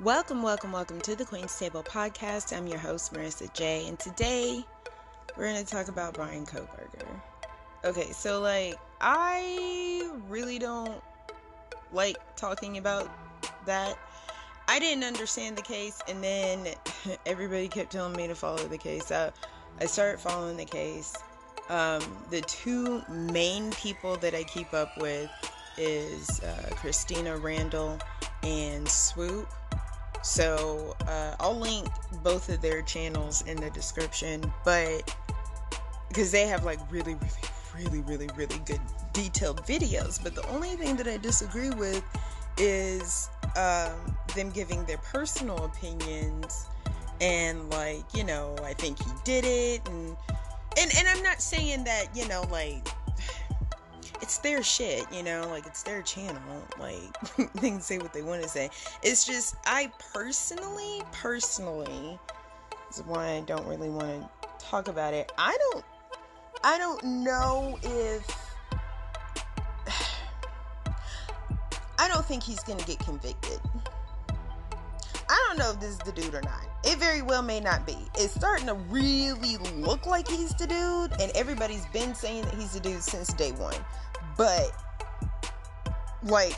Welcome to the Queen's Table Podcast. I'm your host, Marissa J. And today, we're going to talk about Brian Kohberger. Okay, so, I really don't like talking about that. I didn't understand the case, and then everybody kept telling me to follow the case. I started following the case. The two main people that I keep up with is Cristina Randall and Swoop. So I'll link both of their channels in the description, but because they have really good detailed videos. But the only thing that I disagree with is them giving their personal opinions and I think he did it, and I'm not saying that it's their shit, it's their channel, they can say what they want to say. It's just, I personally, this is why I don't really want to talk about it. I don't know if, I don't think he's gonna get convicted. I don't know if this is the dude or not. It very well may not be. It's starting to really look like he's the dude, and everybody's been saying that he's the dude since day one. But,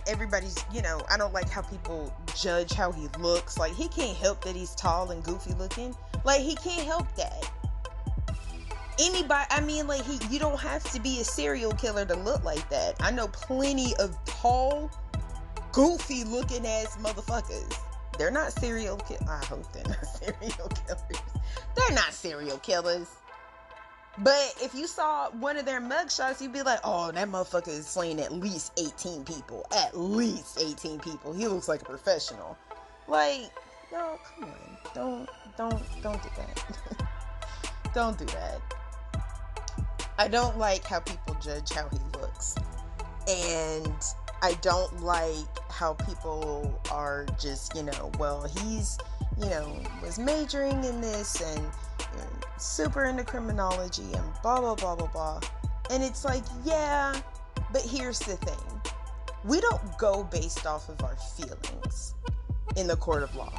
everybody's, I don't like how people judge how he looks. He can't help that he's tall and goofy looking. He can't help that. Anybody, you don't have to be a serial killer to look like that. I know plenty of tall, goofy looking ass motherfuckers. They're not serial killers. I hope they're not serial killers. They're not serial killers. But if you saw one of their mugshots, you'd be like, oh, that motherfucker is slaying at least 18 people. At least 18 people. He looks like a professional. No, come on. Don't do that. Don't do that. I don't like how people judge how he looks. And I don't like how people are just, he's, was majoring in this and super into criminology and blah, blah, blah, blah, blah. And it's yeah, but here's the thing. We don't go based off of our feelings in the court of law.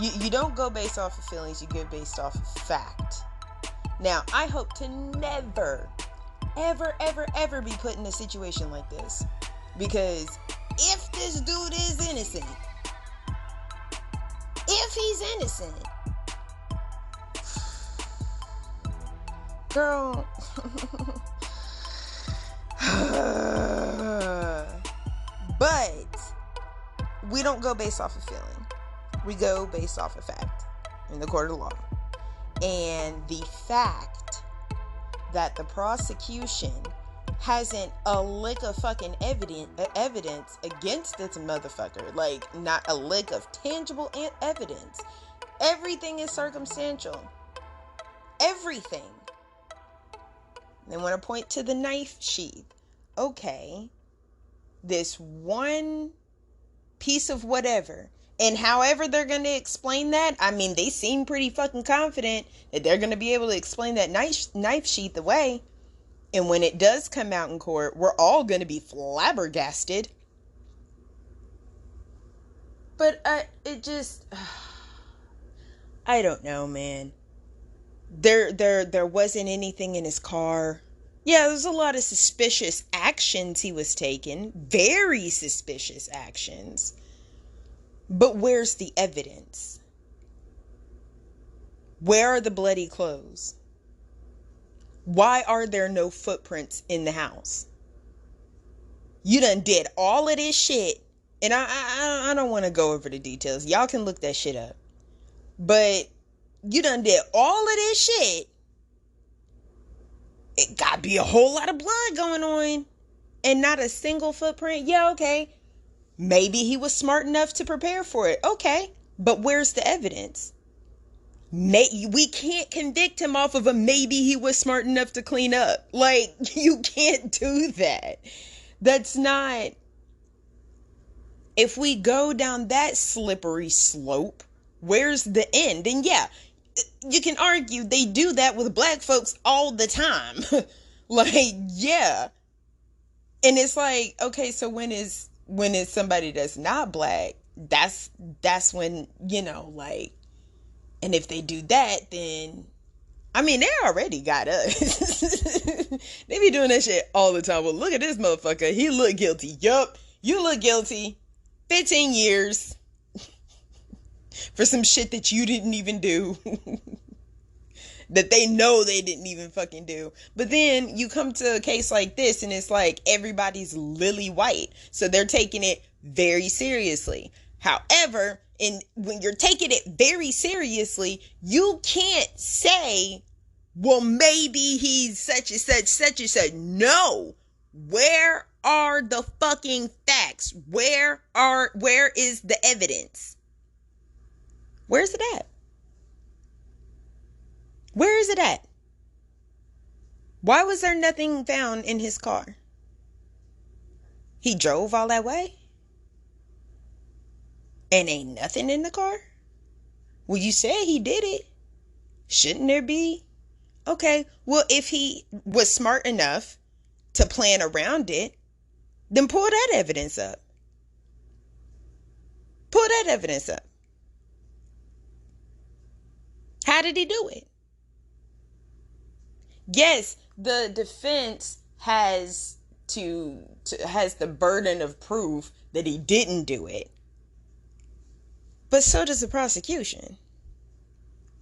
You don't go based off of feelings, you go based off of fact. Now, I hope to never, ever be put in a situation like this. Because if this dude is innocent, if he's innocent, girl, but we don't go based off of feeling. We go based off of fact in the court of law. And the fact that the prosecution hasn't a lick of fucking evidence against this motherfucker, not a lick of tangible evidence. Everything is circumstantial. Everything. They want to point to the knife sheath. Okay, this one piece of whatever. And however they're going to explain that, they seem pretty fucking confident that they're going to be able to explain that knife sheath away. And when it does come out in court, we're all going to be flabbergasted. But it just, I don't know, man. There wasn't anything in his car. Yeah, there's a lot of suspicious actions he was taking. Very suspicious actions. But where's the evidence? Where are the bloody clothes? Why are there no footprints in the house? You done did all of this shit. And I don't want to go over the details. Y'all can look that shit up. But you done did all of this shit. It gotta be a whole lot of blood going on. And not a single footprint. Yeah, okay. Maybe he was smart enough to prepare for it. Okay. But where's the evidence? We can't convict him off of a maybe he was smart enough to clean up. You can't do that. That's not... If we go down that slippery slope, where's the end? And yeah, you can argue they do that with black folks all the time. Yeah. And it's okay, so when is somebody that's not black that's when, like, and if they do that, then, I mean, they already got us. They be doing that shit all the time. Well, look at this motherfucker. He look guilty. Yup, you look guilty. 15 years for some shit that you didn't even do. That they know they didn't even fucking do. But then you come to a case like this and it's like everybody's lily white. So they're taking it very seriously. However, when you're taking it very seriously, you can't say, well, maybe he's such and such, such and such. No. Where are the fucking facts? Where is the evidence? Where's it at? Where is it at? Why was there nothing found in his car? He drove all that way? And ain't nothing in the car? Well, you said he did it. Shouldn't there be? Okay, well, if he was smart enough to plan around it, then pull that evidence up. Pull that evidence up. How did he do it? Yes, the defense has the burden of proof that he didn't do it. But so does the prosecution.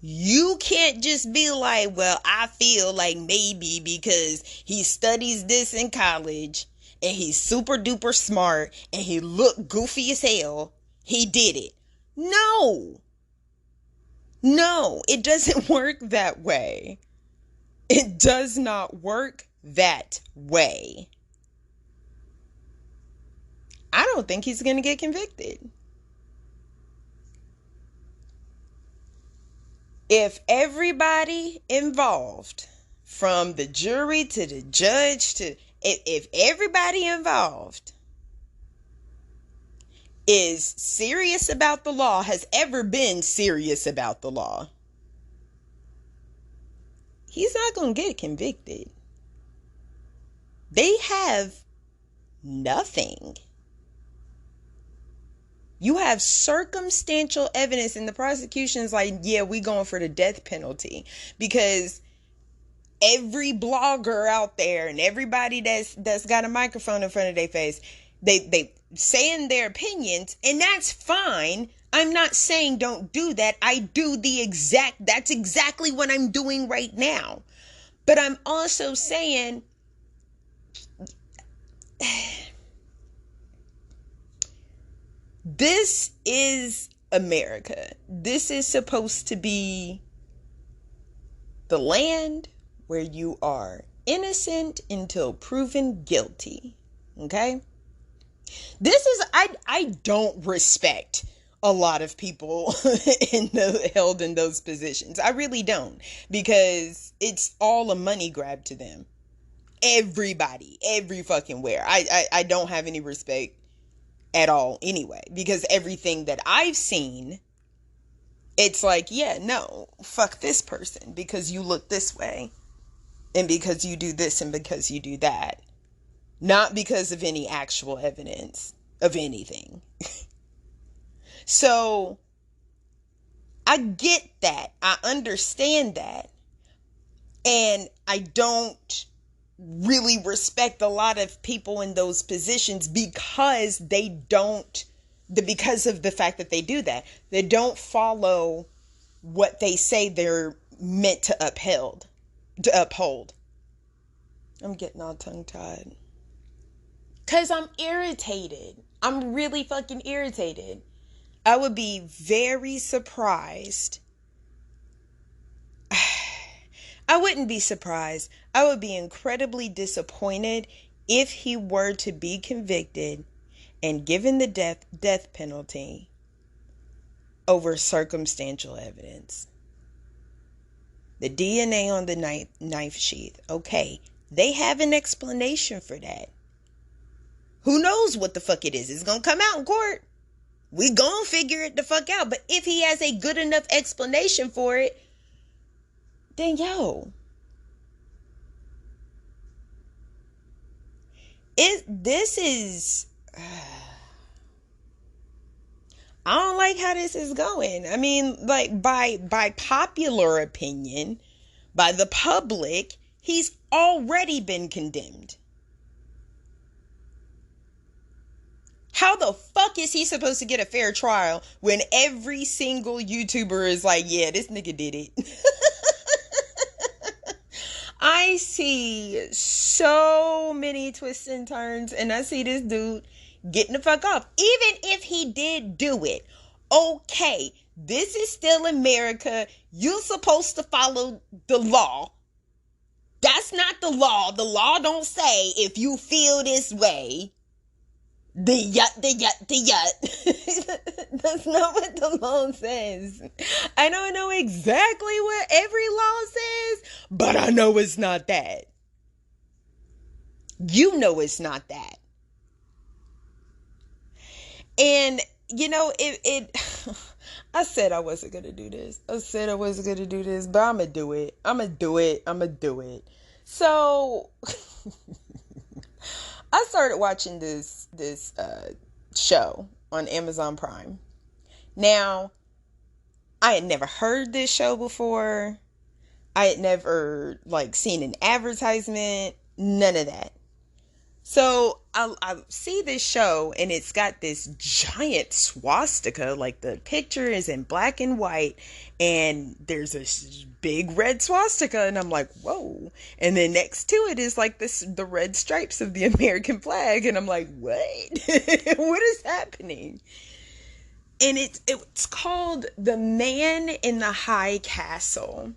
You can't just be like, well, I feel like maybe because he studies this in college and he's super duper smart and he looked goofy as hell, he did it. No, it doesn't work that way. It does not work that way. I don't think he's going to get convicted. If everybody involved, from the jury to the judge if everybody involved is serious about the law, has ever been serious about the law, he's not going to get convicted. They have nothing. You have circumstantial evidence, and the prosecution's like, yeah, we going for the death penalty. Because every blogger out there and everybody that's got a microphone in front of their face, they saying their opinions, and that's fine. I'm not saying don't do that. I do that's exactly what I'm doing right now. But I'm also saying this is America. This is supposed to be the land where you are innocent until proven guilty. Okay? This is, I don't respect a lot of people held in those positions. I really don't, because it's all a money grab to them. Everybody, every fucking where. I don't have any respect at all anyway, because everything that I've seen, it's like, yeah, no, fuck this person because you look this way and because you do this and because you do that. Not because of any actual evidence of anything. So I get that. I understand that. And I don't really respect a lot of people in those positions because of the fact that they do that. They don't follow what they say they're meant to uphold. I'm getting all tongue-tied. Because I'm irritated. I'm really fucking irritated. I would be very surprised. I wouldn't be surprised. I would be incredibly disappointed if he were to be convicted and given the death penalty over circumstantial evidence. The DNA on the knife sheath. Okay, they have an explanation for that. Who knows what the fuck it is? It's gonna come out in court. We gonna figure it the fuck out. But if he has a good enough explanation for it, then I don't like how this is going. I mean, like, by popular opinion, by the public, he's already been condemned. How the fuck is he supposed to get a fair trial when every single YouTuber is like, yeah, this nigga did it? I see so many twists and turns, and I see this dude getting the fuck off. Even if he did do it, okay, this is still America. You're supposed to follow the law. That's not the law. The law don't say if you feel this way. The yut. That's not what the law says. I don't know exactly what every law says, but I know it's not that. You know it's not that. And, you know, I said I wasn't going to do this. But I'm going to do it. So, I started watching this show on Amazon Prime. Now, I had never heard this show before. I had never, like, seen an advertisement. None of that. So I see this show, and it's got this giant swastika. Like, the picture is in black and white, and there's this big red swastika, and I'm like, whoa. And then next to it is like the red stripes of the American flag, and I'm like, what? What is happening? And it's called The Man in the High Castle.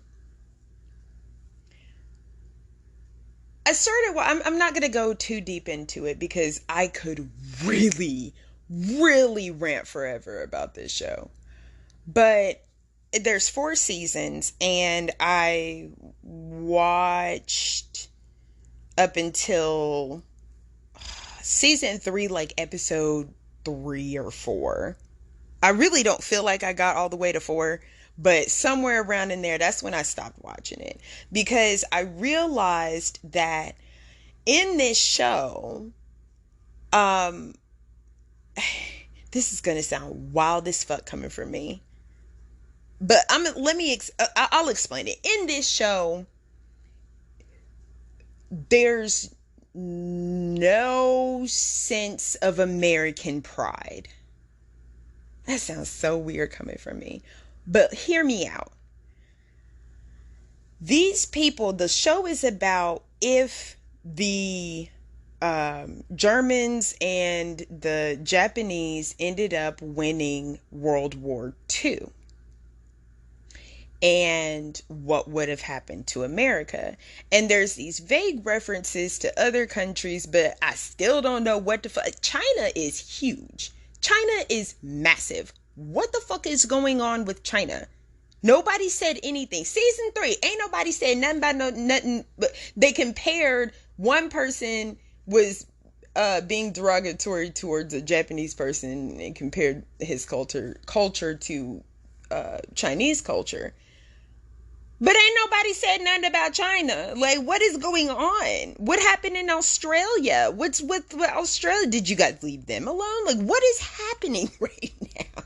I'm not going to go too deep into it because I could really, really rant forever about this show. But there's 4 seasons, and I watched up until season 3, like episode 3 or 4. I really don't feel like I got all the way to 4. But somewhere around in there, that's when I stopped watching it. Because I realized that in this show, this is going to sound wild as fuck coming from me. But I'll explain it. In this show, there's no sense of American pride. That sounds so weird coming from me. But hear me out. These people, the show is about if the Germans and the Japanese ended up winning World War II. And what would have happened to America. And there's these vague references to other countries, but I still don't know what the fuck. China is huge. China is massive. What the fuck is going on with China? Nobody said anything. Season 3, ain't nobody said nothing about nothing. But they compared, one person was being derogatory towards a Japanese person and compared his culture to Chinese culture. But ain't nobody said nothing about China. Like, what is going on? What happened in Australia? What's with Australia? Did you guys leave them alone? Like, what is happening right now?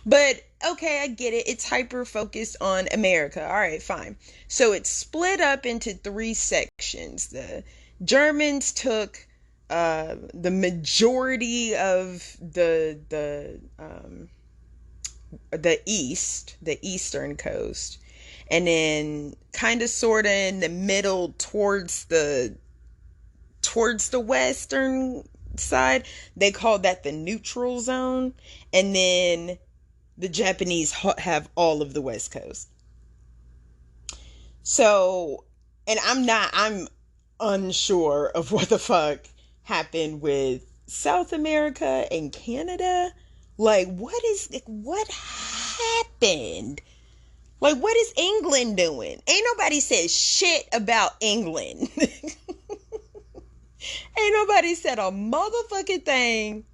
But, okay, I get it. It's hyper-focused on America. All right, fine. So it's split up into 3 sections. The Germans took the majority of the eastern coast. And then kind of sort of in the middle towards the western side, they called that the neutral zone. And then the Japanese have all of the west coast. So, and I'm unsure of what the fuck happened with South America and Canada. Like, what happened? Like, what is England doing? Ain't nobody said shit about England. Ain't nobody said a motherfucking thing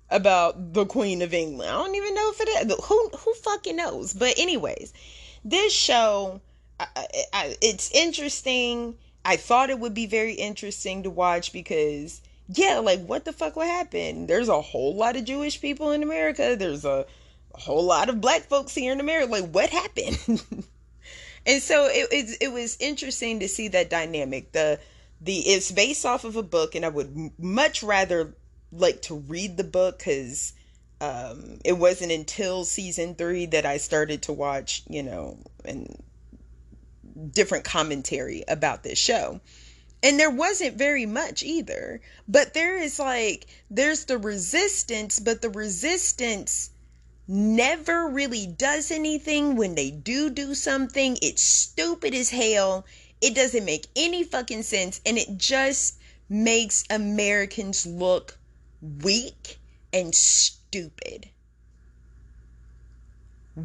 about the Queen of England. I don't even know if it is. Who fucking knows? But anyways, this show, it's interesting. I thought it would be very interesting to watch because, yeah, like, what the fuck would happen? There's a whole lot of Jewish people in America. There's a a whole lot of black folks here in America. Like, what happened? And so it was interesting to see that dynamic. It's based off of a book, and I would much rather like to read the book, because it wasn't until season 3 that I started to watch, and different commentary about this show. And there wasn't very much either. But there's the resistance, but the resistance never really does anything. When they do something, it's stupid as hell. It doesn't make any fucking sense. And it just makes Americans look weak and stupid.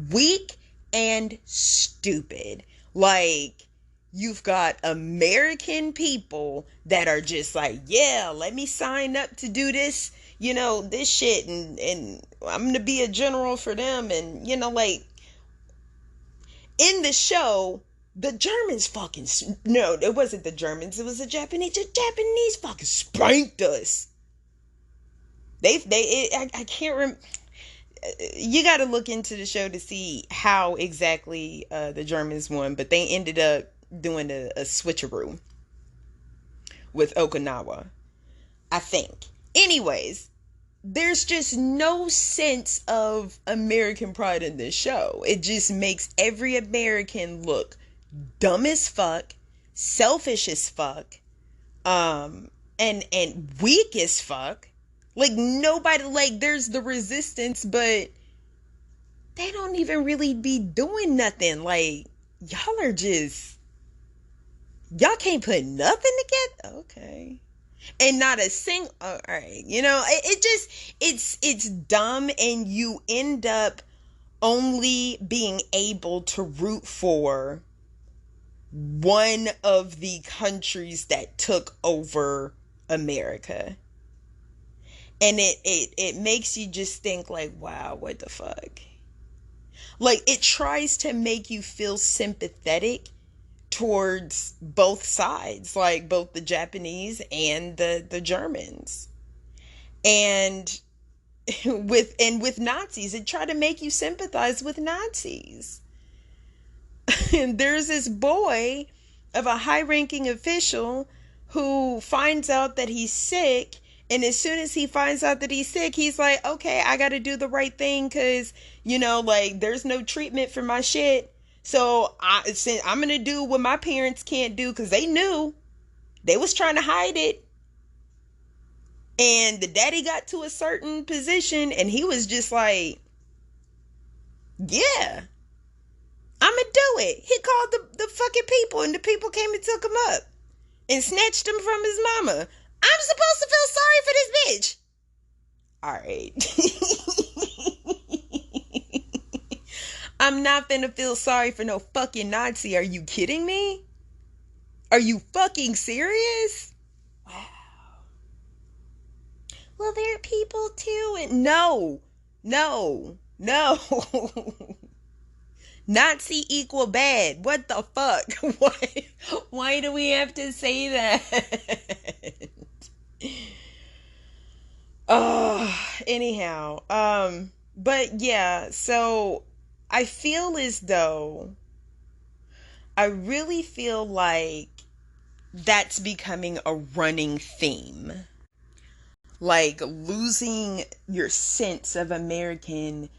Weak and stupid. Like, you've got American people that are just like, yeah, let me sign up to do this, this shit, and I'm gonna be a general for them. And like, in the show, the Germans fucking, no, it wasn't the Germans, it was the Japanese. The Japanese fucking spanked us. I can't remember. You got to look into the show to see how exactly the Germans won, but they ended up doing a switcheroo with Okinawa, I think. Anyways, there's just no sense of American pride in this show. It just makes every American look dumb as fuck, selfish as fuck, and weak as fuck. Like, nobody, like, there's the resistance, but they don't even really be doing nothing. Like, y'all can't put nothing together. Okay. And not a single, all right. It's dumb, and you end up only being able to root for one of the countries that took over America. And it makes you just think like, wow, what the fuck? Like, it tries to make you feel sympathetic towards both sides, like both the Japanese and the Germans. And with Nazis, it tried to make you sympathize with Nazis. And there's this boy of a high-ranking official who finds out that he's sick. And as soon as he finds out that he's sick, he's like, okay, I got to do the right thing, because, like, there's no treatment for my shit. So I'm going to do what my parents can't do, because they knew. They was trying to hide it. And the daddy got to a certain position, and he was just like, yeah, I'm going to do it. He called the fucking people, and the people came and took him up and snatched him from his mama. I'm supposed to feel sorry for this bitch. All right. I'm not finna feel sorry for no fucking Nazi. Are you kidding me? Are you fucking serious? Wow. Well, there are people too. And no. Nazi equal bad. What the fuck? Why do we have to say that? Anyhow, but yeah, so I feel as though, I really feel like that's becoming a running theme. Like, losing your sense of American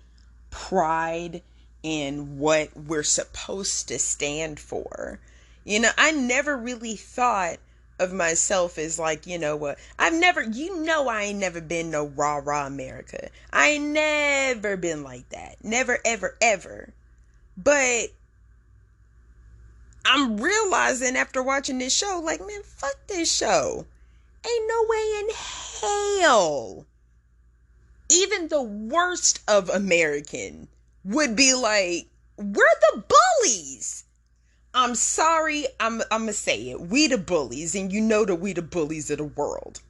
pride and what we're supposed to stand for. I never really thought of myself as like, I ain't never been no rah America. I ain't never been like that. Never, ever, ever. But I'm realizing after watching this show, like, man, fuck this show. Ain't no way in hell even the worst of American would be like, we're the bullies. I'm sorry, I'm gonna say it. We the bullies, and that we the bullies of the world.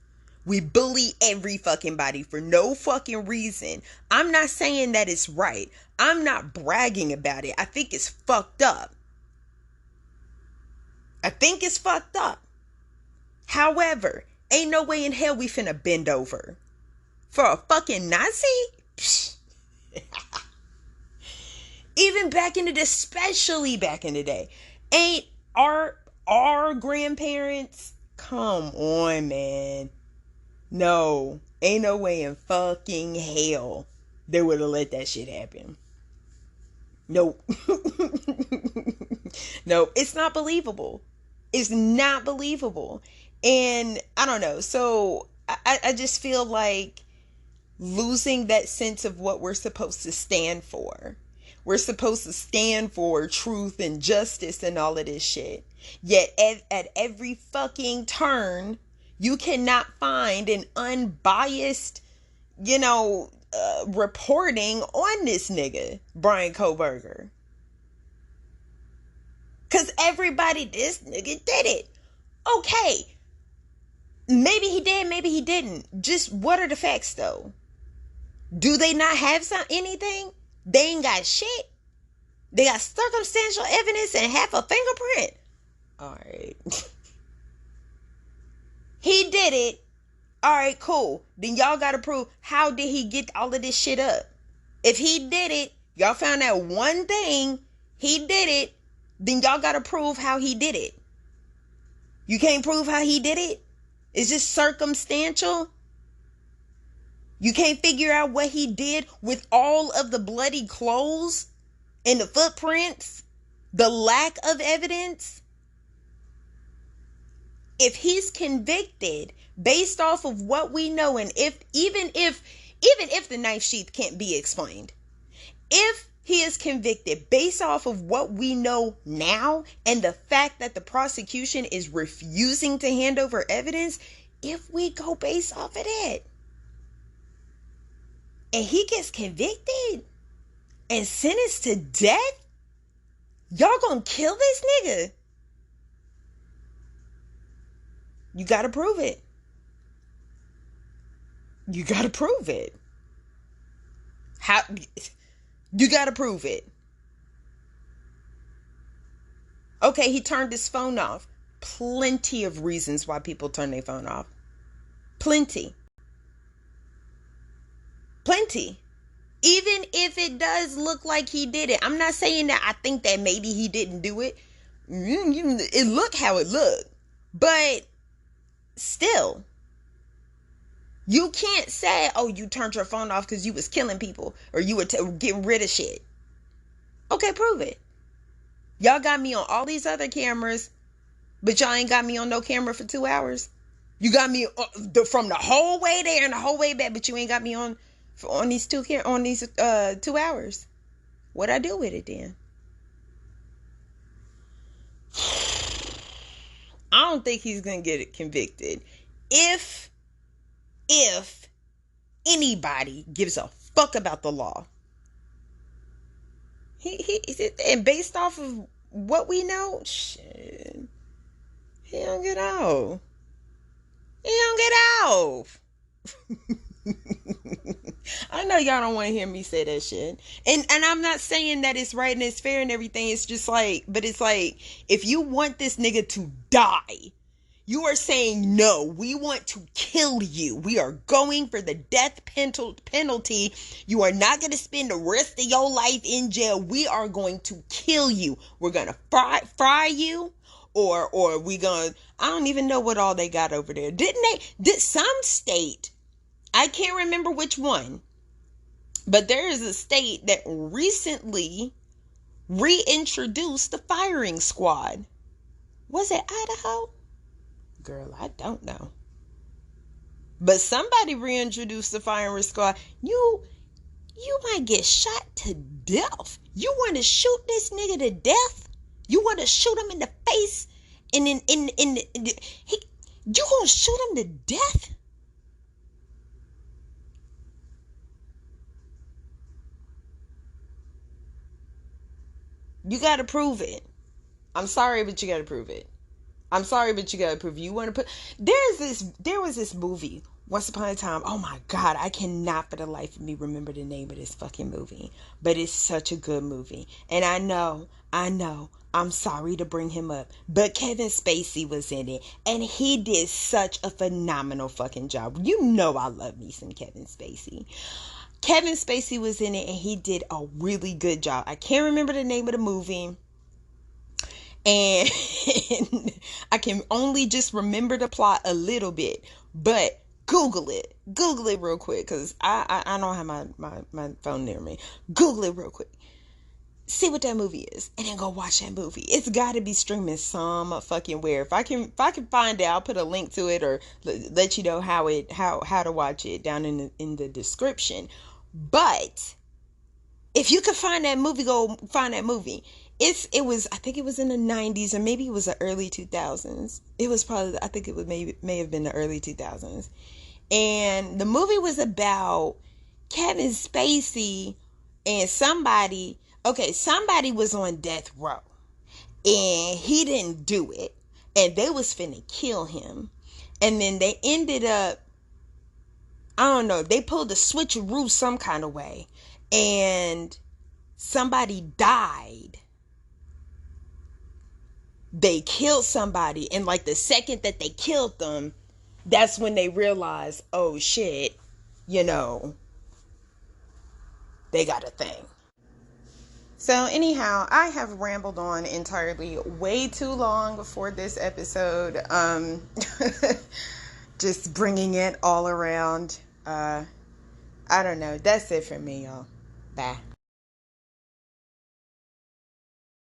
We bully every fucking body for no fucking reason. I'm not saying that it's right. I'm not bragging about it. I think it's fucked up. However, ain't no way in hell we finna bend over for a fucking Nazi. even back in the day, especially back in the day, ain't our grandparents, come on, man. No, ain't no way in fucking hell they would have let that shit happen. Nope. No, it's not believable. It's not believable. And I don't know. So I just feel like losing that sense of what we're supposed to stand for. We're supposed to stand for truth and justice and all of this shit. Yet at every fucking turn, you cannot find an unbiased, reporting on this nigga, Brian Kohberger. Because everybody, this nigga did it. Okay. Maybe he did, maybe he didn't. Just what are the facts though? Do they not have anything? They ain't got shit. They got circumstantial evidence and half a fingerprint. Alright. He did it. Alright, cool. Then y'all gotta prove, how did he get all of this shit up? If he did it, y'all found that one thing, he did it, then y'all gotta prove how he did it. You can't prove how he did it? It's just circumstantial? You can't figure out what he did with all of the bloody clothes and the footprints? The lack of evidence? If he's convicted based off of what we know, and even if the knife sheath can't be explained, if he is convicted based off of what we know now and the fact that the prosecution is refusing to hand over evidence, if we go based off of that and he gets convicted and sentenced to death, y'all gonna kill this nigga? You gotta prove it. You gotta prove it. How? You gotta prove it. Okay, he turned his phone off. Plenty of reasons why people turn their phone off. Plenty. Plenty. Even if it does look like he did it. I'm not saying that I think that maybe he didn't do it. It looked how it looked. But still, you can't say, oh, you turned your phone off because you was killing people or you were getting rid of shit. Okay, prove it. Y'all got me on all these other cameras, but y'all ain't got me on no camera for 2 hours. You got me from the whole way there and the whole way back, but you ain't got me on these 2 hours. What'd I do with it then? I don't think he's gonna get it convicted. If anybody gives a fuck about the law, and based off of what we know, shit, he don't get off. He don't get off. I know y'all don't want to hear me say that shit. And I'm not saying that it's right and it's fair and everything. It's just like, but it's like, if you want this nigga to die, you are saying, no, we want to kill you. We are going for the death penalty. You are not going to spend the rest of your life in jail. We are going to kill you. We're going to fry you. Or we going to, I don't even know what all they got over there. Did some state, I can't remember which one, but there is a state that recently reintroduced the firing squad. Was it Idaho? Girl, I don't know. But somebody reintroduced the firing squad. You might get shot to death. You want to shoot this nigga to death? You want to shoot him in the face? And you gonna shoot him to death? You gotta prove it. I'm sorry, but you gotta prove it. I'm sorry, but you gotta prove it. You want to put... There was this movie, Once Upon a Time. Oh my God, I cannot for the life of me remember the name of this fucking movie. But it's such a good movie. And I know, I'm sorry to bring him up, but Kevin Spacy was in it. And he did such a phenomenal fucking job. You know I love me some Kevin Spacy. Kevin Spacy was in it, and he did a really good job. I can't remember the name of the movie, and I can only just remember the plot a little bit, but Google it real quick, because I don't have my phone near me. Google it real quick, see what that movie is, and then go watch that movie. It's got to be streaming some fucking where. If I can find it, I'll put a link to it, or let you know how to watch it down in the description. But if you could find that movie, go find that movie. It was, I think it was in the 90s, or maybe it was the early 2000s. It was probably, I think it was may have been the early 2000s. And the movie was about Kevin Spacy and somebody was on death row, and he didn't do it, and they was finna kill him. And then they ended up, I don't know, they pulled a switcheroo some kind of way, and somebody died. They killed somebody, and like the second that they killed them, that's when they realized, oh shit, they got a thing. So anyhow, I have rambled on entirely way too long for this episode. Just bringing it all around. I don't know. That's it for me, y'all. Bye.